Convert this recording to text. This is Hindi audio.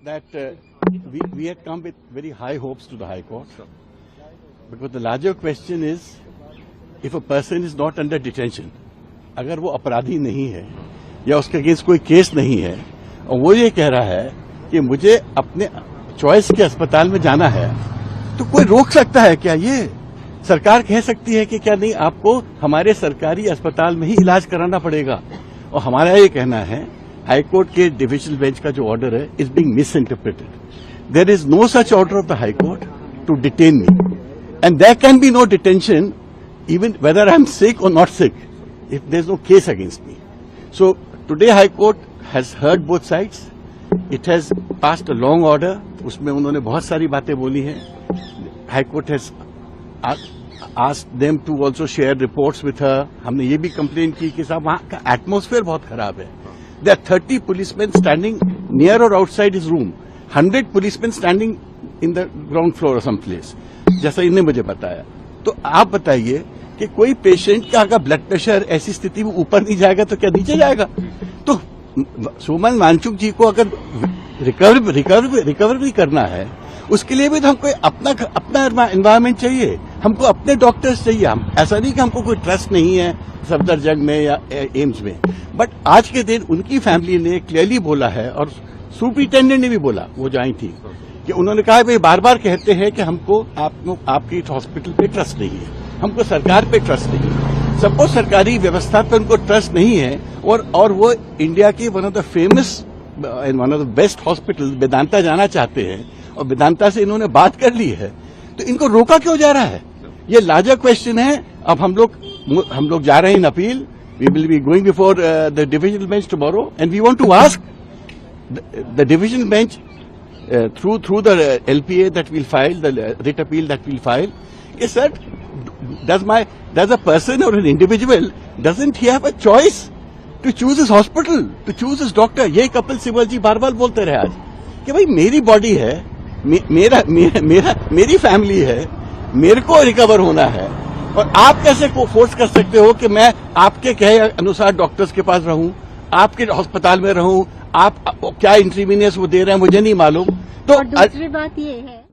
that we had come with very high hopes to the High Court, because the larger question is, if a person is not under detention, अगर वो अपराधी नहीं है या उसके अगेंस्ट कोई केस नहीं है और वो ये कह रहा है कि मुझे अपने चॉइस के अस्पताल में जाना है, तो कोई रोक सकता है क्या? ये सरकार कह सकती है कि क्या नहीं, आपको हमारे सरकारी अस्पताल में ही इलाज कराना पड़ेगा। और हमारा ये कहना है, हाईकोर्ट के डिविजनल बेंच का जो ऑर्डर है is being misinterpreted. There is no such order of the high court to detain me, and there can be no detention even whether I am sick or not sick if there is no case against me. So today High Court has heard both sides. It has passed a long order. उसमें उन्होंने बहुत सारी बातें बोली हैं. High Court has asked them to also share reports with her. हमने ये भी कंप्लेन की कि साहब वहाँ का एटमॉस्फेयर बहुत खराब है. There are 30 policemen standing near or outside his room. 100 policemen standing in the ground floor or some place. जैसा इन्हें मुझे बताया. तो आप बताइए कि कोई पेशेंट का अगर ब्लड प्रेशर ऐसी स्थिति में ऊपर नहीं जाएगा तो क्या नीचे जाएगा? तो सुमन वांगचुक जी को अगर रिकवर भी करना है, उसके लिए भी तो हमको अपना एनवायरमेंट चाहिए, हमको अपने डॉक्टर्स चाहिए। हम ऐसा नहीं कि हमको कोई ट्रस्ट नहीं है सफदरजंग में या एम्स में, बट आज के दिन उनकी फैमिली ने क्लियरली बोला है और सुपरिटेंडेंट ने भी बोला, वो जो आई थी, कि उन्होंने कहा भाई बार बार कहते हैं कि हमको आपकी हॉस्पिटल पे ट्रस्ट नहीं है, हमको सरकार पे ट्रस्ट नहीं है। सपोज सरकारी व्यवस्था पे उनको ट्रस्ट नहीं है और वो इंडिया की one of the famous and one of the best hospital Vedanta जाना चाहते हैं और वेदांता से इन्होंने बात कर ली है, तो इनको रोका क्यों जा रहा है? ये लार्जर क्वेश्चन है। अब हम लोग जा रहे हैं in appeal. We will be going before the divisional bench tomorrow and we want to ask the divisional bench through the LPA that we'll file, the writ appeal that we'll file, is that does a person or an individual, doesn't he have a choice to choose his hospital, to choose his doctor? ये कपिल सिब्बल जी बार बार बोलते रहे आज कि भाई मेरी बॉडी है, मेरी फैमिली है, मेरे को रिकवर होना है, और आप कैसे फोर्स कर सकते हो कि मैं आपके कहे अनुसार डॉक्टर्स के पास रहूं, आपके अस्पताल में रहूं? आप क्या इंट्रीवीनियस वो दे रहे हैं मुझे नहीं मालूम। तो और दूसरी बात ये है